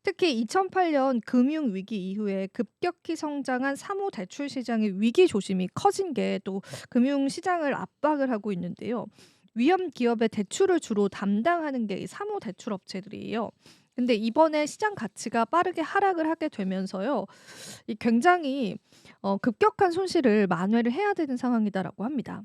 특히 2008년 금융위기 이후에 급격히 성장한 사모 대출 시장의 위기 조심이 커진 게 또 금융시장을 압박을 하고 있는데요. 위험 기업의 대출을 주로 담당하는 게 이 사모 대출 업체들이에요. 근데 이번에 시장 가치가 빠르게 하락을 하게 되면서요. 이 굉장히 급격한 손실을 만회를 해야 되는 상황이다라고 합니다.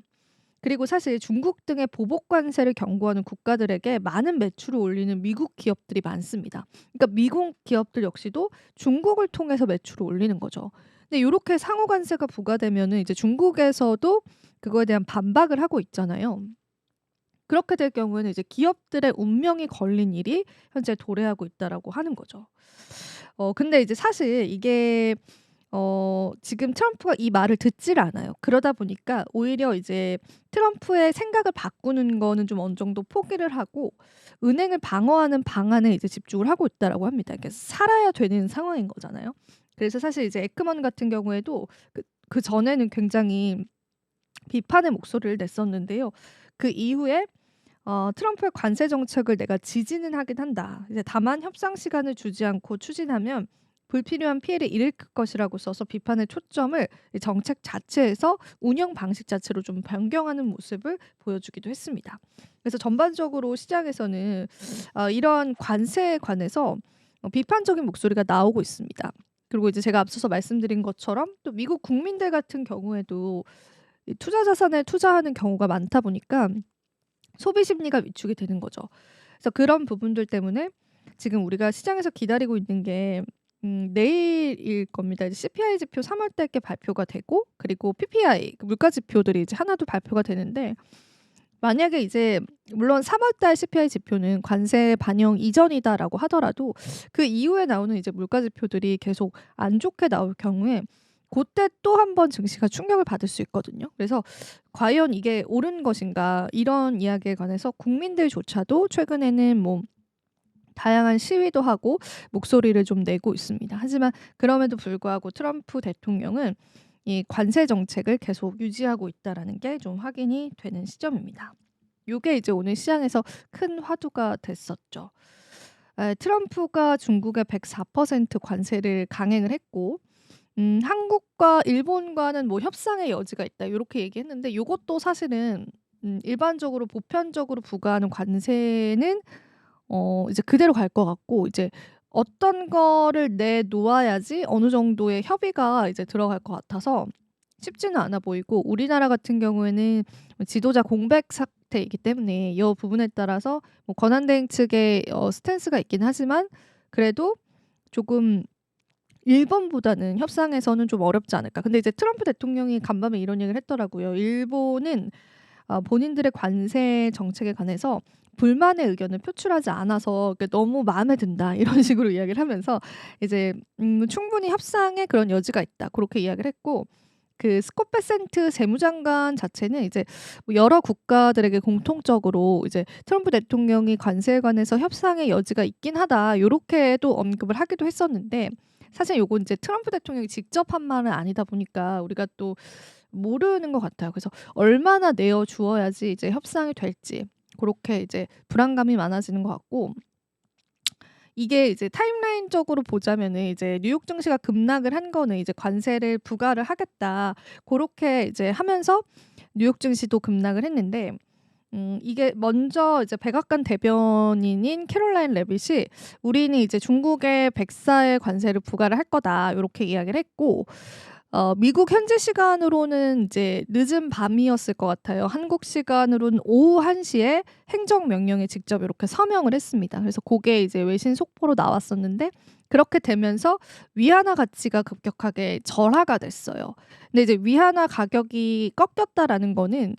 그리고 사실 중국 등의 보복 관세를 경고하는 국가들에게 많은 매출을 올리는 미국 기업들이 많습니다. 그러니까 미국 기업들 역시도 중국을 통해서 매출을 올리는 거죠. 근데 요렇게 상호 관세가 부과되면은 이제 중국에서도 그거에 대한 반박을 하고 있잖아요. 그렇게 될 경우에는 이제 기업들의 운명이 걸린 일이 현재 도래하고 있다라고 하는 거죠. 근데 이제 사실 이게 지금 트럼프가 이 말을 듣지를 않아요. 그러다 보니까 오히려 이제 트럼프의 생각을 바꾸는 거는 좀 어느 정도 포기를 하고 은행을 방어하는 방안에 이제 집중을 하고 있다라고 합니다. 그러니까 살아야 되는 상황인 거잖아요. 그래서 사실 이제 에크먼 같은 경우에도 그전에는 굉장히 비판의 목소리를 냈었는데요. 그 이후에 트럼프의 관세 정책을 내가 지지는 하긴 한다. 이제 다만 협상 시간을 주지 않고 추진하면 불필요한 피해를 일으킬 것이라고 써서 비판의 초점을 이 정책 자체에서 운영 방식 자체로 좀 변경하는 모습을 보여주기도 했습니다. 그래서 전반적으로 시장에서는 이런 관세에 관해서 비판적인 목소리가 나오고 있습니다. 그리고 이제 제가 앞서서 말씀드린 것처럼 또 미국 국민들 같은 경우에도 이 투자 자산에 투자하는 경우가 많다 보니까 소비 심리가 위축이 되는 거죠. 그래서 그런 부분들 때문에 지금 우리가 시장에서 기다리고 있는 게 내일일 겁니다. 이제 CPI 지표 3월 달께 발표가 되고 그리고 PPI 그 물가 지표들이 이제 하나도 발표가 되는데 만약에 이제 물론 3월 달 CPI 지표는 관세 반영 이전이다라고 하더라도 그 이후에 나오는 이제 물가 지표들이 계속 안 좋게 나올 경우에 고때 또 한 번 증시가 충격을 받을 수 있거든요. 그래서 과연 이게 옳은 것인가 이런 이야기에 관해서 국민들조차도 최근에는 뭐 다양한 시위도 하고 목소리를 좀 내고 있습니다. 하지만 그럼에도 불구하고 트럼프 대통령은 이 관세 정책을 계속 유지하고 있다라는 게 좀 확인이 되는 시점입니다. 요게 이제 오늘 시장에서 큰 화두가 됐었죠. 트럼프가 중국에 104% 관세를 강행을 했고 한국과 일본과는 뭐 협상의 여지가 있다 요렇게 얘기했는데 요것도 사실은 일반적으로 보편적으로 부과하는 관세는 이제 그대로 갈 것 같고 이제 어떤 거를 내놓아야지 어느 정도의 협의가 이제 들어갈 것 같아서 쉽지는 않아 보이고 우리나라 같은 경우에는 지도자 공백 사태이기 때문에 이 부분에 따라서 뭐 권한대행 측의 스탠스가 있긴 하지만 그래도 조금 '일본보다는 협상에서는 좀 어렵지 않을까.' 근데 이제 트럼프 대통령이 간밤에 이런 얘기를 했더라고요. 일본은 본인들의 관세 정책에 관해서 불만의 의견을 표출하지 않아서 그 "너무 마음에 든다." 이런 식으로 이야기를 하면서 이제 "충분히 협상에 그런 여지가 있다." 그렇게 이야기를 했고 그 스콧 베센트 재무장관 자체는 이제 뭐 여러 국가들에게 공통적으로 이제 "트럼프 대통령이 관세에 관해서 협상의 여지가 있긴 하다." 요렇게도 언급을 하기도 했었는데 사실 요건 이제 트럼프 대통령이 직접 한 말은 아니다 보니까 우리가 또 모르는 것 같아요. 그래서 얼마나 내어 주어야지 이제 협상이 될지 고렇게 이제 불안감이 많아지는 것 같고 이게 이제 타임라인적으로 보자면은 이제 뉴욕 증시가 급락을 한 거는 이제 관세를 부과를 하겠다. 고렇게 이제 하면서 뉴욕 증시도 급락을 했는데 이게 먼저 이제 백악관 대변인인 캐롤라인 레빗이 "우리는 이제 중국에 104의 관세를 부과를 할 거다." 요렇게 이야기를 했고 미국 현지 시간으로는 이제 늦은 밤이었을 것 같아요. 한국 시간으로는 오후 1 시에 행정명령에 직접 이렇게 서명을 했습니다. 그래서 고게 이제 외신 속보로 나왔었는데 그렇게 되면서 위안화 가치가 급격하게 절하가 됐어요. 근데 이제 위안화 가격이 꺾였다라는 거는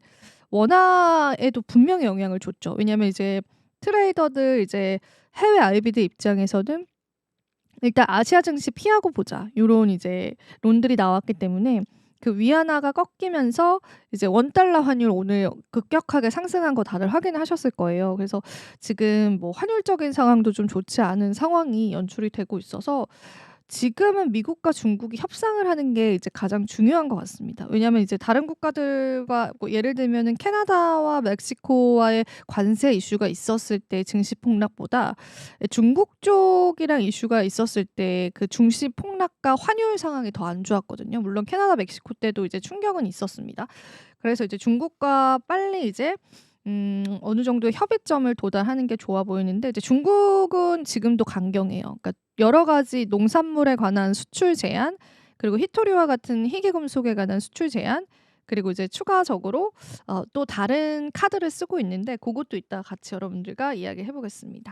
원화에도 분명히 영향을 줬죠. 왜냐하면 이제 트레이더들 이제 해외 알비들 입장에서는 일단 '아시아 증시 피하고 보자.' 요런 이제 론들이 나왔기 때문에 그 위안화가 꺾이면서 이제 원 달러 환율 오늘 급격하게 상승한 거 다들 확인을 하셨을 거예요. 그래서 지금 뭐 환율적인 상황도 좀 좋지 않은 상황이 연출이 되고 있어서 지금은 미국과 중국이 협상을 하는 게 이제 가장 중요한 것 같습니다. 왜냐하면 이제 다른 국가들과 뭐 예를 들면은 캐나다와 멕시코와의 관세 이슈가 있었을 때 증시 폭락보다 중국 쪽이랑 이슈가 있었을 때 그 증시 폭락과 환율 상황이 더 안 좋았거든요. 물론 캐나다, 멕시코 때도 이제 충격은 있었습니다. 그래서 이제 중국과 빨리 이제 어느 정도의 협의점을 도달하는 게 좋아 보이는데, 이제 중국은 지금도 강경해요. 그러니까 여러 가지 농산물에 관한 수출 제한, 그리고 희토류와 같은 희귀금속에 관한 수출 제한, 그리고 이제 추가적으로 또 다른 카드를 쓰고 있는데, 그것도 이따 같이 여러분들과 이야기해 보겠습니다.